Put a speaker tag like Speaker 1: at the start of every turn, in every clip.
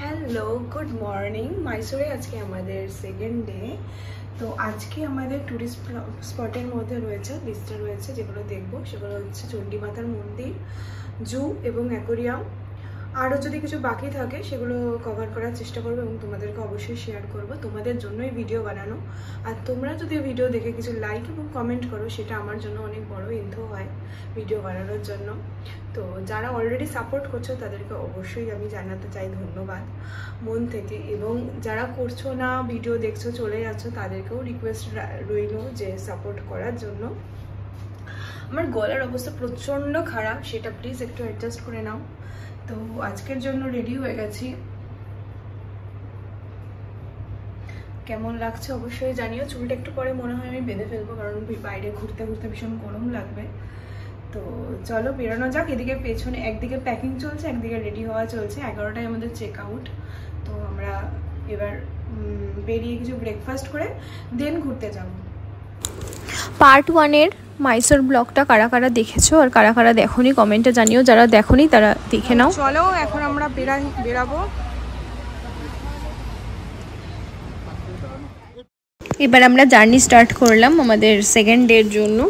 Speaker 1: Hello, good morning. মাইসোরে আজকে আমাদের second day. তো আজকে আমাদের ট্যুরিস্ট স্পটের মধ্যে রয়েছে লিস্টে রয়েছে যেগুলো দেখবো, সেগুলো হচ্ছে চণ্ডী মাতার মন্দির, জু এবং অ্যাকোরিয়াম। আরও যদি কিছু বাকি থাকে সেগুলো কভার করার চেষ্টা করবো এবং তোমাদেরকে অবশ্যই শেয়ার করবো। তোমাদের জন্যই ভিডিও বানানো। আর তোমরা যদি ভিডিও দেখে কিছু লাইক এবং কমেন্ট করো সেটা আমার জন্য অনেক বড় ইন্ধ হয় ভিডিও বানানোর জন্য। তো যারা অলরেডি সাপোর্ট করছো তাদেরকে অবশ্যই আমি জানাতে চাই ধন্যবাদ মন থেকে, এবং যারা করছো না, ভিডিও দেখছো চলে যাচ্ছ, তাদেরকেও রিকোয়েস্ট রইল যে সাপোর্ট করার জন্য। আমার গলার অবস্থা প্রচণ্ড খারাপ, সেটা প্লিজ একটু অ্যাডজাস্ট করে নাও। তো আজকের জন্য রেডি হয়ে গেছি। কেমন লাগছে অবশ্যই জানিও। চুলটা একটু পরে মনে হয় আমি বেঁধে ফেলবো, কারণ বাইরে ঘুরতে ঘুরতে ভীষণ গরম লাগবে। তো চলো বেরোনো যাক। এদিকে পেছনে একদিকে প্যাকিং চলছে, একদিকে রেডি হওয়া চলছে। 11টায় আমাদের চেক আউট। তো আমরা এবার বেরিয়ে কিছু ব্রেকফাস্ট করে দেন ঘুরতে যাব।
Speaker 2: পার্ট 1-এর মাইসোর ব্লগটা কারা কারা দেখেছো আর কারা কারা দেখোনি কমেন্টে জানিও। যারা দেখোনি তারা দেখে নাও।
Speaker 1: চলো এখন আমরা বেরাবো।
Speaker 2: এবার আমরা জার্নি স্টার্ট করলাম আমাদের সেকেন্ড ডের জন্য।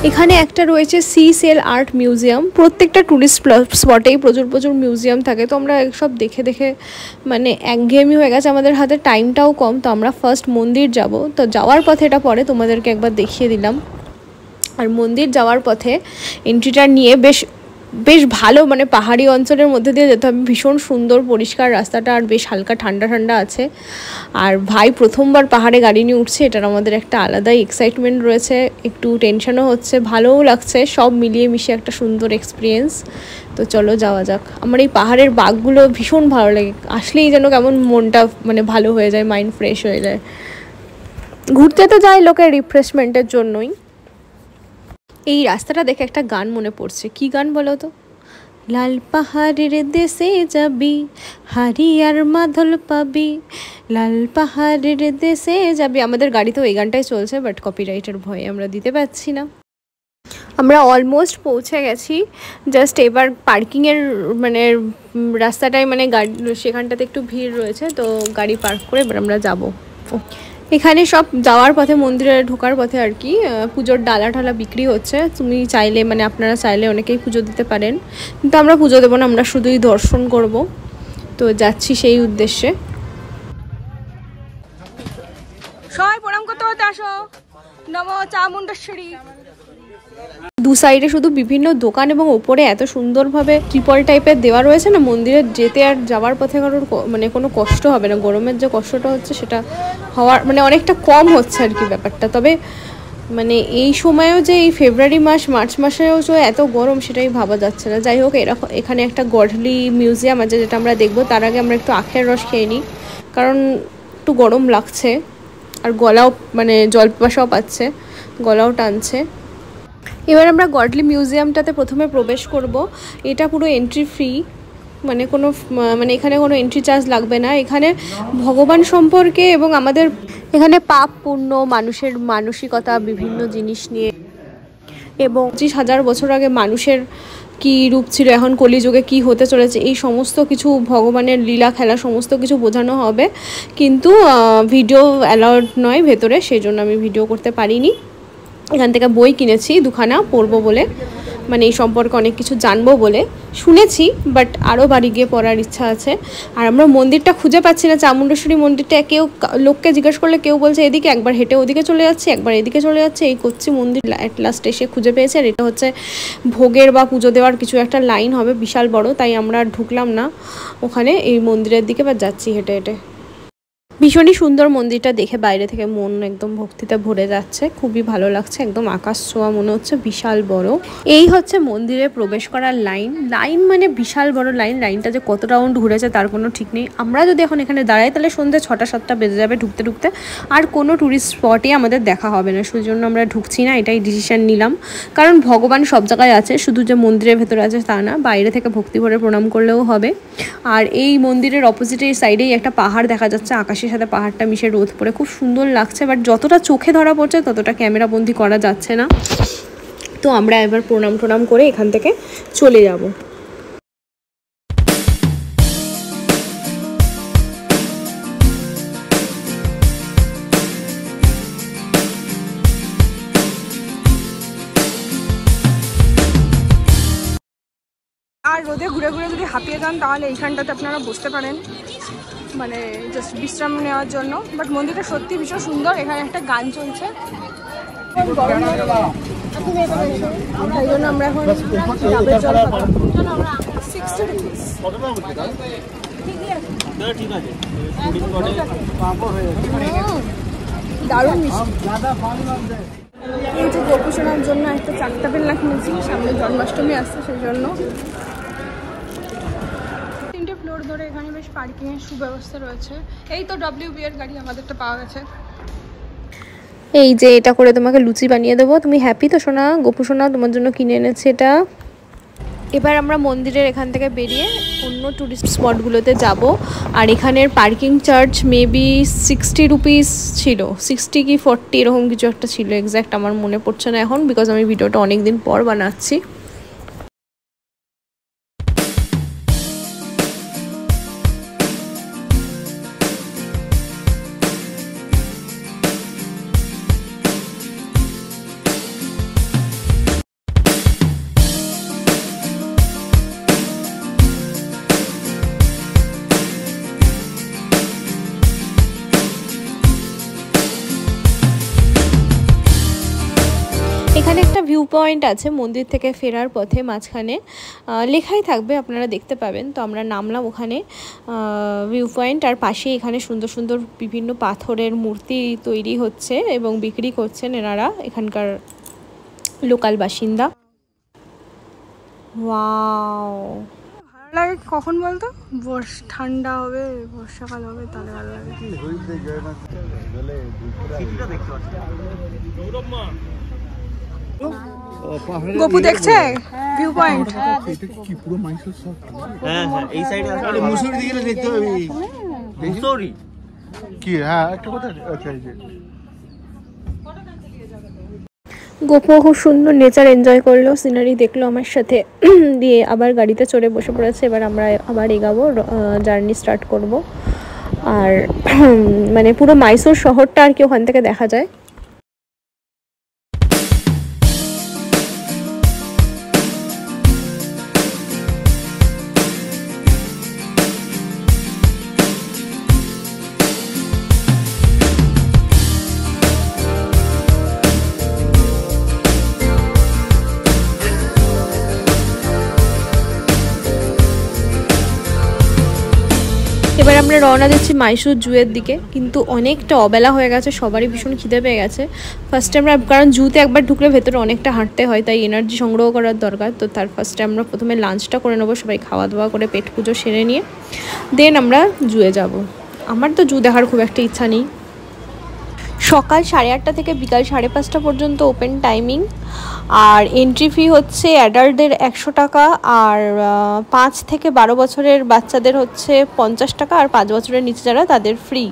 Speaker 2: এখানে একটা রয়েছে সি সেল আর্ট মিউজিয়াম। প্রত্যেকটা ট্যুরিস্ট স্পটেই প্রচুর প্রচুর মিউজিয়াম থাকে। তো আমরা সব দেখে দেখে মানে একঘেয়েমি হয়ে গেছে, আমাদের হাতে টাইমটাও কম। তো আমরা ফার্স্ট মন্দির যাব। তো যাওয়ার পথে এটা পরে তোমাদেরকে একবার দেখিয়ে দিলাম। আর মন্দির যাওয়ার পথে এন্ট্রিটা নিয়ে বেশ ভালো, মানে পাহাড়ি অঞ্চলের মধ্যে দিয়ে যেতে হবে। ভীষণ সুন্দর পরিষ্কার রাস্তাটা, আর বেশ হালকা ঠান্ডা ঠান্ডা আছে। আর ভাই প্রথমবার পাহাড়ে গাড়ি নিয়ে উঠছে, এটার আমাদের একটা আলাদাই এক্সাইটমেন্ট রয়েছে, একটু টেনশনও হচ্ছে, ভালোও লাগছে। সব মিলিয়ে মিশিয়ে একটা সুন্দর এক্সপিরিয়েন্স। তো চলো যাওয়া যাক। আমার এই পাহাড়ের বাঘগুলো ভীষণ ভালো লাগে, আসলেই যেন কেমন মনটা মানে ভালো হয়ে যায়, মাইন্ড ফ্রেশ হয়ে যায়। ঘুরতে তো যায় লোকে রিফ্রেশমেন্টের জন্যই। এই রাস্তাটা দেখে একটা গান মনে পড়ছে। কি গান বলো তো? লাল পাহাড়ের দেশে যাবি, হারিয়ার মাদল পাবি, লাল পাহাড়ের দেশে যাবি। আমাদের গাড়িতেও এই গানটাই চলছে, বাট কপিরাইটের ভয়ে আমরা দিতে পারছি না। আমরা অলমোস্ট পৌঁছে গেছি। জাস্ট এবার পার্কিংয়ের মানে রাস্তাটায় মানে গাড়ি সেখানটাতে একটু ভিড় রয়েছে, তো গাড়ি পার্ক করে এবার আমরা যাবো। এখানে সব যাওয়ার পথে, মন্দিরে ঢোকার পথে আর কি, পুজোর ডালা ঠালা বিক্রি হচ্ছে। তুমি চাইলে মানে আপনারা চাইলে অনেকেই পুজো দিতে পারেন, কিন্তু আমরা পুজো দেবো না, আমরা শুধুই দর্শন করব। তো যাচ্ছি সেই উদ্দেশ্যে।
Speaker 1: সবাই প্রণাম করতে হতে আসো। নমো চামুণ্ডেশ্বরী।
Speaker 2: দু সাইডে শুধু বিভিন্ন দোকান, এবং ওপরে এত সুন্দরভাবে ট্রিপল টাইপের দেওয়া রয়েছে না, মন্দিরে যেতে আর যাওয়ার পথে কারোর মানে কোনো কষ্ট হবে না। গরমের যে কষ্টটা হচ্ছে সেটা হওয়ার মানে অনেকটা কম হচ্ছে আর কি ব্যাপারটা। তবে মানে এই সময়েও যে এই ফেব্রুয়ারি মাস, মার্চ মাসেও যে এত গরম সেটাই ভাবা যাচ্ছে না। যাই হোক, এখানে একটা গডলি মিউজিয়াম আছে যেটা আমরা দেখবো। তার আগে আমরা একটু আখের রস খেয়ে নিই, কারণ একটু গরম লাগছে আর গলাও মানে জল পিপাসাও পাচ্ছে, গলাও টানছে। এবার আমরা গডলি মিউজিয়ামটাতে প্রথমে প্রবেশ করব। এটা পুরো এন্ট্রি ফ্রি, মানে মানে এখানে কোনো এন্ট্রি চার্জ লাগবে না। এখানে ভগবান সম্পর্কে এবং আমাদের এখানে পাপ পুণ্য, মানুষের মানসিকতা, বিভিন্ন জিনিস নিয়ে, এবং 25,000 বছর আগে মানুষের কি রূপ ছিল, এখন কলিযুগে কি হতে চলেছে, এই সমস্ত কিছু ভগবানের লীলা খেলা সমস্ত কিছু বোঝানো হবে। কিন্তু ভিডিও অ্যালাউড নয় ভেতরে, সেই জন্য আমি ভিডিও করতে পারিনি। এখান থেকে বই কিনেছি দুখানা, পড়বো বলে, মানে এই সম্পর্কে অনেক কিছু জানবো বলে শুনেছি, বাট আরও বাড়ি গিয়ে পড়ার ইচ্ছা আছে। আর আমরা মন্দিরটা খুঁজে পাচ্ছি না, চামুণ্ডেশ্বরী মন্দিরটা। লোককে জিজ্ঞেস করলে কেউ বলছে এদিকে, একবার হেঁটে ওদিকে চলে যাচ্ছে, একবার এদিকে চলে যাচ্ছে, এই করছি। মন্দির অ্যাট লাস্ট এসে খুঁজে পেয়েছে। আর এটা হচ্ছে ভোগের বা পুজো দেওয়ার কিছু একটা লাইন হবে বিশাল বড়, তাই আমরা ঢুকলাম না ওখানে। এই মন্দিরের দিকে বা যাচ্ছি হেঁটে হেঁটে। ভীষণই সুন্দর মন্দিরটা দেখে, বাইরে থেকে মন একদম ভক্তিতে ভরে যাচ্ছে, খুবই ভালো লাগছে, একদম আকাশ ছোঁয়া মনে হচ্ছে, বিশাল বড়। এই হচ্ছে মন্দিরে প্রবেশ করার লাইন মানে বিশাল বড় লাইনটা যে কত রাউন্ড ঘুরেছে তার কোনো ঠিক নেই। আমরা যদি এখন এখানে দাঁড়াই তাহলে সন্ধ্যে 6টা-7টা বেজে যাবে ঢুকতে ঢুকতে, আর কোনো ট্যুরিস্ট স্পটই আমাদের দেখা হবে না, সেই জন্য আমরা ঢুকছি না, এটাই ডিসিশন নিলাম। কারণ ভগবান সব জায়গায় আছে, শুধু যে মন্দিরের ভেতরে আছে তা না, বাইরে থেকে ভক্তি ভরে প্রণাম করলেও হবে। আর এই মন্দিরের অপোজিটে সাইডেই একটা পাহাড় দেখা যাচ্ছে, আকাশের সাথে পাহাড়টা মিশে রোদ পড়ে খুব সুন্দর লাগছে, বাট যতটা চোখে ধরা পড়ছে ততটা ক্যামেরা বন্দি করা যাচ্ছে না। তো আমরা এবার প্রণাম করে এখান থেকে চলে যাব। আর রোদে ঘুরে ঘুরে যদি হাঁপিয়ে যান তাহলে এইখানটাতে আপনারা বসতে পারেন, মানে জাস্ট বিশ্রাম নেওয়ার জন্য। বাট মন্দিরটা সত্যি ভীষণ সুন্দর। এখানে একটা গান চলছে, তাই জন্য আমরা এখন ডাবের জল খাবো। 60 রুপিস। দারুণ মিষ্টি। এই যে গোপুসোনার জন্য একটা চারটা বেলনা কিনেছি, সামনে জন্মাষ্টমী আসছে সেই জন্য। 3টে ফ্লোর ধরে এখানে বেশ পার্কিংয়ের সুব্যবস্থা রয়েছে। এই তো WB এর গাড়ি আমাদেরটা পাওয়া গেছে। এই যে এটা করে তোমাকে লুচি বানিয়ে দেবো, তুমি হ্যাপি তো সোনা? গোপু সোনা তোমার জন্য কিনে এনেছে এটা। এবার আমরা মন্দিরের এখান থেকে বেরিয়ে অন্য ট্যুরিস্ট স্পটগুলোতে যাব। আর এখানের পার্কিং চার্জ মেবি 60 রুপিস ছিল, 60 কি 40 এরকম কিছু একটা ছিল, এক্স্যাক্ট আমার মনে পড়ছে না এখন, বিকজ আমি ভিডিওটা অনেক দিন পর বানাচ্ছি। এখানে একটা ভিউ পয়েন্ট আছে মন্দির থেকে ফেরার পথে, মাঝখানে লেখাই থাকবে, আপনারা দেখতে পাবেন। তো আমরা নামলাম ওখানে ভিউ পয়েন্ট, আর পাশে এখানে সুন্দর সুন্দর বিভিন্ন পাথরের মূর্তি তৈরি হচ্ছে এবং বিক্রি করছেন এনারা, এখানকার লোকাল বাসিন্দা। ওয়াও, ভালো লাগে কখন বলতো? ঠান্ডা হবে, বর্ষাকাল হবে, তাহলে ভালো লাগে। গোপু দেখছে ভিউ পয়েন্ট। কি পুরো মাইসোর সব? হ্যাঁ হ্যাঁ, এই সাইডে আসলে মুসুরি দিকে দেখতে হবে। মুসুরি কি? হ্যাঁ একটা কথা। আচ্ছা, এই যে গোপু খুব সুন্দর নেচার এনজয় করলো, সিনারি দেখলো আমার সাথে, দিয়ে আবার গাড়িতে চড়ে বসে পড়েছে। এবার আমরা আবার এগাবো, জার্নি স্টার্ট করব। আর মানে পুরো মাইসোর শহরটা আর কি ওখান থেকে দেখা যায়। এবার আমরা রওনা দিচ্ছি মাইসোর জুয়ের দিকে, কিন্তু অনেকটা অবেলা হয়ে গেছে, সবারই ভীষণ খিদে পেয়ে গেছে। ফার্স্টে আমরা, কারণ জুতে একবার ঢুকলে ভেতরে অনেকটা হাঁটতে হয়, তাই এনার্জি সংগ্রহ করার দরকার। তো তার ফার্স্টে আমরা প্রথমে লাঞ্চটা করে নেবো, সবাই খাওয়া দাওয়া করে পেট পুজো সেরে নিয়ে দেন আমরা জুয়ে যাব। আমার তো জু দেখার খুব একটা ইচ্ছা নেই। সকাল 8:30 থেকে বিকাল 5:30 পর্যন্ত ওপেন টাইমিং। আর এন্ট্রি ফি হচ্ছে অ্যাডাল্টদের 100 টাকা, আর 5 থেকে 12 বছরের বাচ্চাদের হচ্ছে 50 টাকা, আর 5 বছরের নিচে যারা তাদের ফ্রি।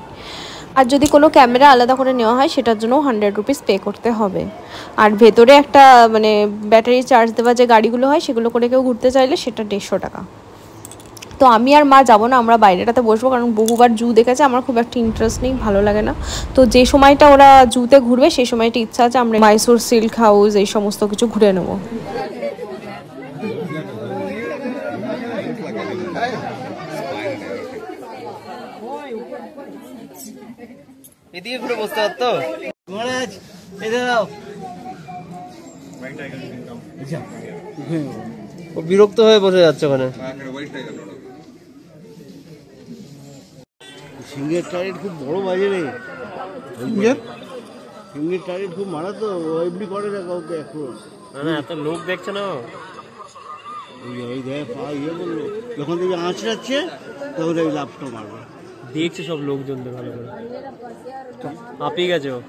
Speaker 2: আর যদি কোনো ক্যামেরা আলাদা করে নেওয়া হয় সেটার জন্য 100 রুপিস পে করতে হবে। আর ভেতরে একটা মানে ব্যাটারি চার্জ দেওয়া যে গাড়িগুলো হয় সেগুলো করে কেউ ঘুরতে চাইলে সেটা 150 টাকা। তো আমি আর মা যাবো না, আমরা বাইরেটাতে বসবো, কারণ বহুবার জু দেখেছে, আমার খুব একটা ইন্টারেস্ট নেই, ভালো লাগে না। তো যে সময়টা ওরা জুতে ঘুরবে সেই সময়টা ইচ্ছা আছে আমরা মাইসোর সিল্ক হাউস এই সমস্ত কিছু ঘুরে নেবো।
Speaker 3: এদিকে ঘুরে বসতে পারতো। ও বিরক্ত হয়ে বসে যাচ্ছে ওখানে।
Speaker 4: সিঙ্গের টার্গেট খুব বড় বাজে রে। সিঙ্গের টার্গেট খুব মারা তো, এমনি করে না কাউকে এখন।
Speaker 3: না এত লোক দেখছে না,
Speaker 4: ওই দেখ পা ইয়ে বললো, যখন থেকে আঁচড়াচ্ছে তখন এই লাভটা মারবে।
Speaker 3: দেখছে সব লোকজনদের ভালো করে, হাঁপিয়ে গেছে ও।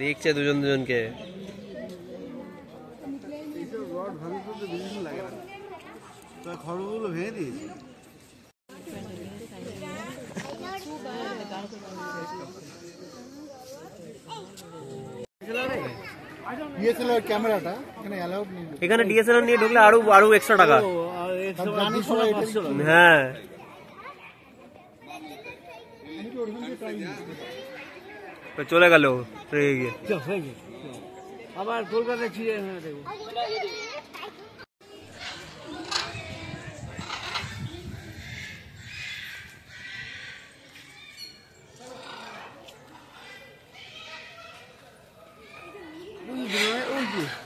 Speaker 3: দেখছে দুজন দুজনকে।
Speaker 4: খড়গুলো ভেঙে দিয়েছে।
Speaker 5: ডিএসএলআর ক্যামেরাটা এখানে অ্যালাউড নেই।
Speaker 3: এখানে ডিএসএলআর নিয়ে ঢুকলে আরো এক্সট্রা টাকা। হ্যাঁ চলে গেল
Speaker 4: আবার কলকাতা ছিঁড়ে দেখো।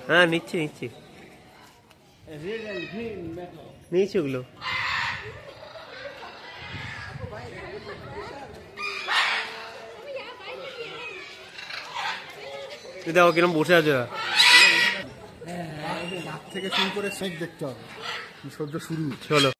Speaker 3: হ্যাঁ নিচ্ছি ওগুলো। দেখো কিরম বসে আছে।
Speaker 5: থেকে শুরু করে স্নেক দেখতে হবে, সদ্য শুরু।
Speaker 3: চলো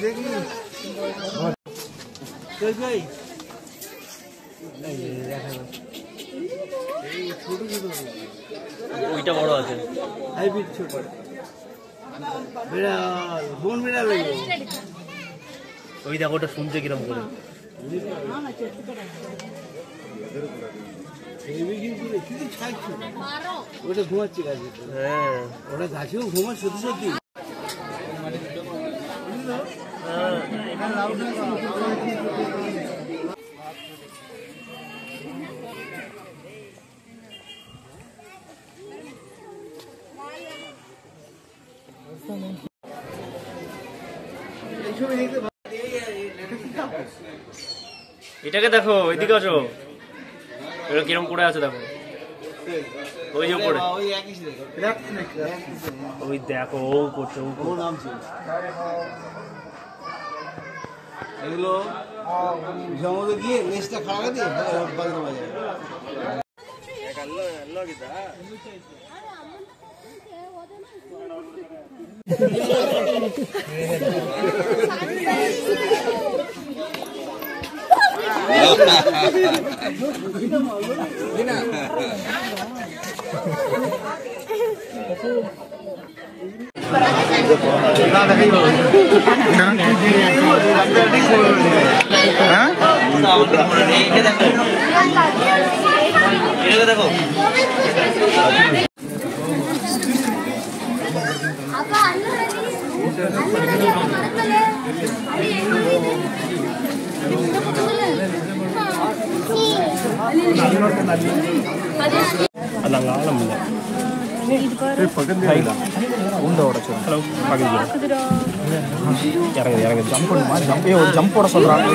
Speaker 4: দেখি
Speaker 3: ওইটা বড় আছে,
Speaker 4: হাইব্রিড ছোট বিড়াল, বোন বিড়াল।
Speaker 3: ওই দেখো ওটা শুনছে কিরম করে।
Speaker 4: ওটা ঘুমাচ্ছে গাছে।
Speaker 3: হ্যাঁ
Speaker 4: ওটা গাছেও ঘুমা সত্যি সত্যি।
Speaker 3: এটাকে দেখো, এদিকে আসো, এটা কিরম করে আছে দেখো। ওই যে উপরে, ওই দেখো ও করছে, ও নামছে।
Speaker 4: এগুলো সমুদ্রে গিয়ে লেজটা খাড়া দিয়ে বাজনা বাজায়।
Speaker 3: দেখো
Speaker 5: ஜம்ப் போட சொல்றாங்க.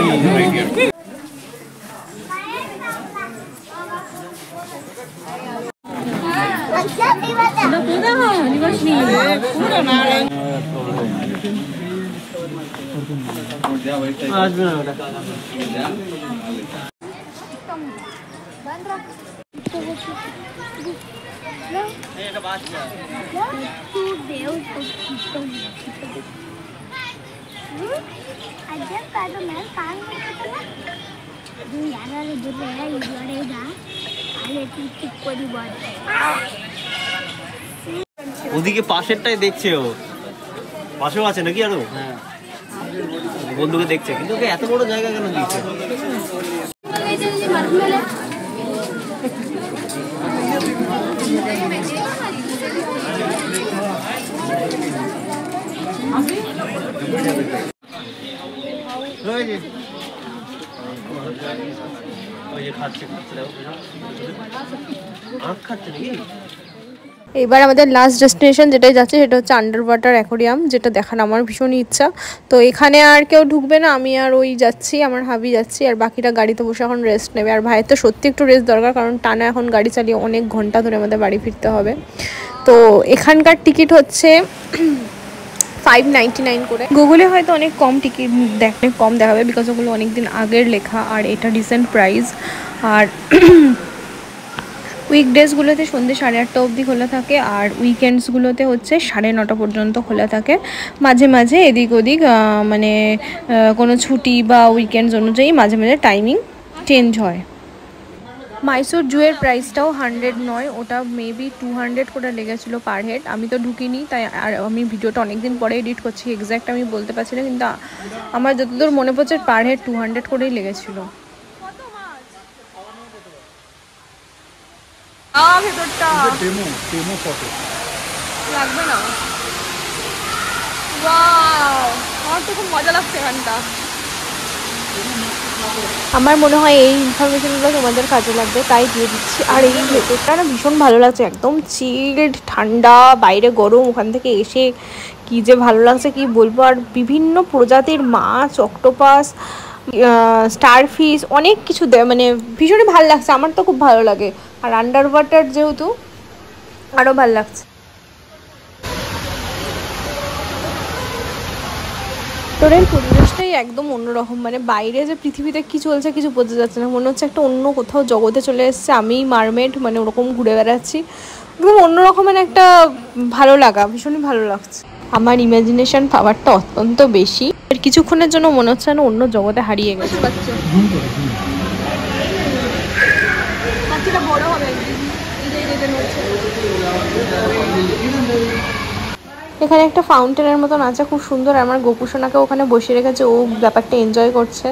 Speaker 3: ওদিকে পাশেরটাই দেখছে, ও পাশেও আছে নাকি আরো বন্ধুকে দেখছে, কিন্তু ওকে এত বড় জায়গা কেন দিয়েছে? ওই যে খাচ্ছে দেখো আখ খাচ্ছে নাকি।
Speaker 2: এবার আমাদের লাস্ট ডেস্টিনেশন যেটাই যাচ্ছে সেটা হচ্ছে আন্ডার ওয়াটার অ্যাকোরিয়াম, যেটা দেখার আমার ভীষণই ইচ্ছা। তো এখানে আর কেউ ঢুকবে না, আমি আর ওই যাচ্ছি, আমার হাবি যাচ্ছি, আর বাকিরা গাড়িতে বসে এখন রেস্ট নেবে। আর ভাইয়ের তো সত্যি একটু রেস্ট দরকার, কারণ টানা এখন গাড়ি চালিয়ে অনেক ঘন্টা ধরে আমাদের বাড়ি ফিরতে হবে। তো এখানকার টিকিট হচ্ছে 599 করে। গুগলে হয়তো অনেক কম টিকিট কম দেখাবে, বিকজ ওগুলো অনেক দিন আগের লেখা, আর এটা রিসেন্ট প্রাইস। আর উইকডেজগুলোতে সন্ধ্যে 8:30 অবধি খোলা থাকে, আর উইকেন্ডসগুলোতে হচ্ছে 9:30 পর্যন্ত খোলা থাকে। মাঝে মাঝে এদিক ওদিক মানে কোনো ছুটি বা উইকেন্ডস অনুযায়ী মাঝে মাঝে টাইমিং চেঞ্জ হয়। মাইসোর জুয়ের প্রাইসটাও 100 নয়, ওটা মেবি 200 করে লেগেছিলো পার হেড। আমি তো ঢুকিনি, তাই আর আমি ভিডিওটা অনেকদিন পরে এডিট করছি, এক্স্যাক্ট আমি বলতে পারছি না, কিন্তু আমার যতদূর মনে পড়ছে পার হেড 200 করেই লেগেছিলো। ভেতরটা
Speaker 5: ডেমো ফটো
Speaker 2: লাগবে না। ওয়াও, আমার তো খুব মজা লাগছে এখানটা। আমার মনে হয় এই ইনফরমেশনগুলো তোমাদের কাজে লাগবে, তাই দিয়ে দিচ্ছি। আর এই ভেতরটা না ভীষণ ভালো লাগছে, একদম চিল্ড, ঠান্ডা, বাইরে গরম, ওখান থেকে এসে কি যে ভালো লাগছে কি বলবো। আর বিভিন্ন প্রজাতির মাছ, অক্টোপাস, স্টারফিশ, অনেক কিছু দেয়, মানে ভীষণই ভালো লাগছে, আমার তো খুব ভালো লাগে। আর আন্ডার ওয়াটার যেহেতু আরও ভালো লাগছে। তোরের পরিবেশটাই একদম অন্যরকম, মানে বাইরে যে পৃথিবীতে কি চলছে কিছু বোঝা যাচ্ছে না, মনে হচ্ছে একটা অন্য কোথাও জগতে চলে এসেছে, আমি মারমেড, মানে ওরকম ঘুরে বেড়াচ্ছি, একদম অন্যরকমের একটা ভালো লাগা, ভীষণই ভালো লাগছে। আমার ইমাজিনেশন পাওয়ারটা অত্যন্ত বেশি, আর কিছুক্ষণের জন্য মনে হচ্ছে না অন্য জগতে হারিয়ে গেছে। এখানে একটা ফাউন্টেনের মতন আছে, খুব সুন্দর। আমার গোপুসোনাকে ওখানে বসিয়ে রেখেছে, ও ব্যাপারটা এনজয় করছে।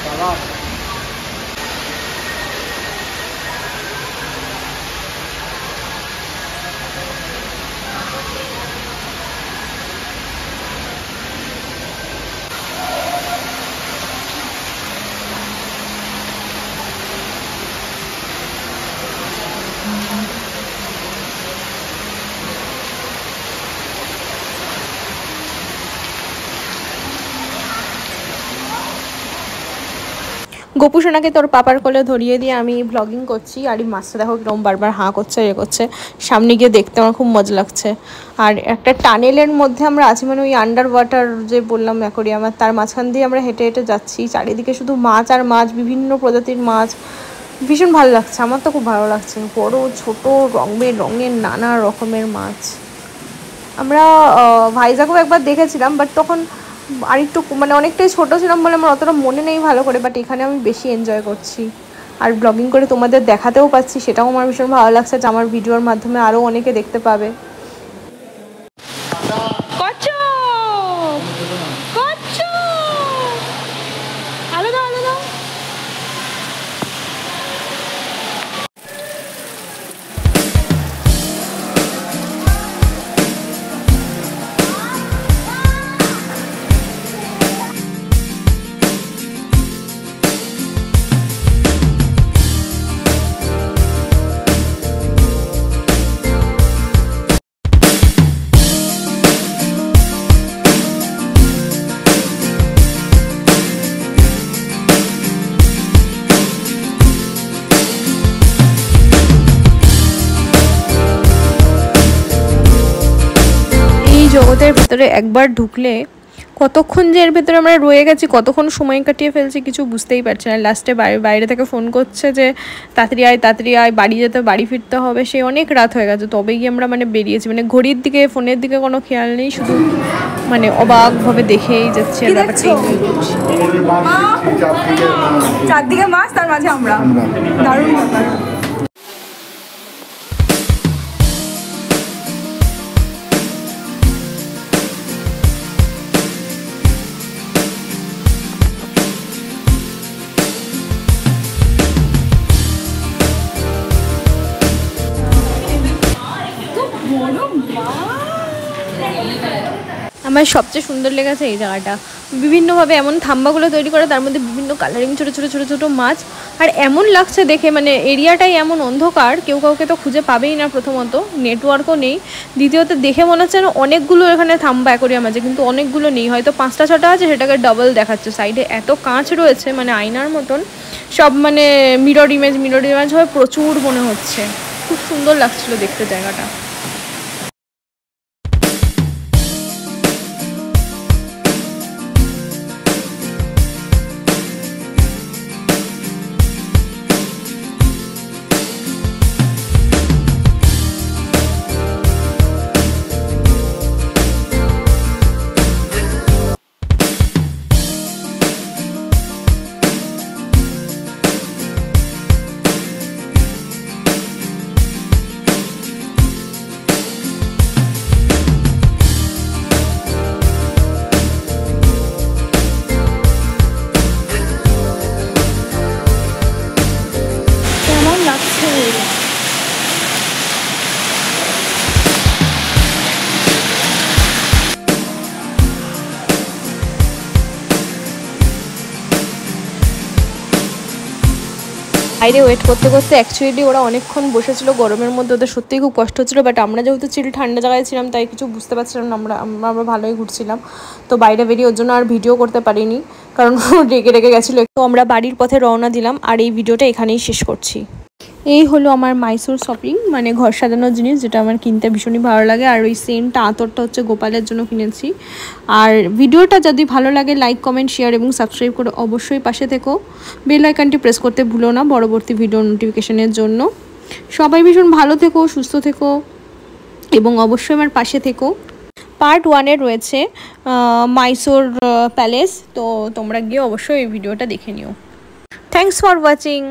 Speaker 5: দাদা
Speaker 2: গোপুসোনাকে তোর পাপার কোলে ধরিয়ে দিয়ে আমি ব্লগিং করছি, আর এই মাছটা দেখো কিরকম বারবার হাঁ করছে, করছে। সামনে গিয়ে দেখতে আমার খুব মজা লাগছে। আর একটা টানেলের মধ্যে আমরা আছি, মানে ওই আন্ডার ওয়াটার যে বললাম অ্যাকোরিয়াম, আর তার মাঝখান দিয়ে আমরা হেঁটে হেঁটে যাচ্ছি। চারিদিকে শুধু মাছ আর মাছ, বিভিন্ন প্রজাতির মাছ, ভীষণ ভালো লাগছে, আমার তো খুব ভালো লাগছে। বড় ছোট রঙের নানা রকমের মাছ। আমরা ভাইজাগও একবার দেখেছিলাম, বাট তখন আর একটু মানে অনেকটাই ছোটো ছিলাম বলে আমার অতটা মনে নেই ভালো করে, বাট এখানে আমি বেশি এনজয় করছি। আর ব্লগিং করে তোমাদের দেখাতেও পাচ্ছি, সেটাও আমার ভীষণ ভালো লাগছে যে আমার ভিডিওর মাধ্যমে আরও অনেকে দেখতে পাবে। ভেতরে একবার ঢুকলে কতক্ষণ যে এর ভেতরে আমরা রয়ে গেছি, কতক্ষণ সময় কাটিয়ে ফেলছি কিছু বুঝতেই পারছি না। লাস্টে বাইরে থেকে ফোন করছে যে তাড়াতাড়ি আয়, বাড়ি ফিরতে হবে। সে অনেক রাত হয়ে গেছে, তবেই গিয়ে আমরা মানে বেরিয়েছি। মানে ঘড়ির দিকে ফোনের দিকে কোনো খেয়াল নেই, শুধু মানে অবাকভাবে দেখেই যাচ্ছি।
Speaker 1: চারদিকে মাছ, তার মাঝে আমরা। দারুণ ব্যাপার।
Speaker 2: আমার সবচেয়ে সুন্দর লেগেছে এই জায়গাটা, বিভিন্নভাবে এমন থাম্বাগুলো তৈরি করে, তার মধ্যে বিভিন্ন কালারিং ছোটো মাছ। আর এমন লাগছে দেখে, মানে এরিয়াটাই এমন অন্ধকার, কেউ কাউকে তো খুঁজে পাবেই না। প্রথমত নেটওয়ার্কও নেই, দ্বিতীয়ত দেখে মনে হচ্ছে না অনেকগুলো এখানে থাম্বা অ্যাকোরিয়াম আছে, কিন্তু অনেকগুলো নেই, হয়তো 5টা 6টা আছে, সেটাকে ডাবল দেখাচ্ছে। সাইডে এত কাঁচ রয়েছে, মানে আয়নার মতন সব, মানে মিরর ইমেজ হয়ে প্রচুর মনে হচ্ছে। খুব সুন্দর লাগছিল দেখতে জায়গাটা। বাইরে ওয়েট করতে অ্যাকচুয়ালি ওরা অনেকক্ষণ বসেছিল গরমের মধ্যে, ওদের সত্যিই খুব কষ্ট হচ্ছিলো। বাট আমরা যেহেতু ঠান্ডা জায়গায় ছিলাম, তাই কিছু বুঝতে পারছিলাম না, আমরা ভালোই ঘুরছিলাম। তো বাইরে বেরিয়ে ওর জন্য আর ভিডিও করতে পারিনি, কারণ রেগে গেছিলো। তো আমরা বাড়ির পথে রওনা দিলাম, আর এই ভিডিওটা এখানেই শেষ করছি। এই হলো আমার মাইসোর শপিং, মানে ঘর সাজানোর জিনিস, যেটা আমার কিনতে ভীষণই ভালো লাগে। আর ওই সেন্টটা, আতরটা হচ্ছে গোপালের জন্য কিনেছি। আর ভিডিওটা যদি ভালো লাগে, লাইক, কমেন্ট, শেয়ার এবং সাবস্ক্রাইব করে অবশ্যই পাশে থেকো। বেল আইকনটি প্রেস করতে ভুলো না পরবর্তী ভিডিও নোটিফিকেশনের জন্য। সবাই ভীষণ ভালো থেকো, সুস্থ থেকো এবং অবশ্যই আমার পাশে থেকো। পার্ট 1-এ রয়েছে মাইসোর প্যালেস, তো তোমরা গিয়ে অবশ্যই এই ভিডিওটা দেখে নিও। Thanks for watching.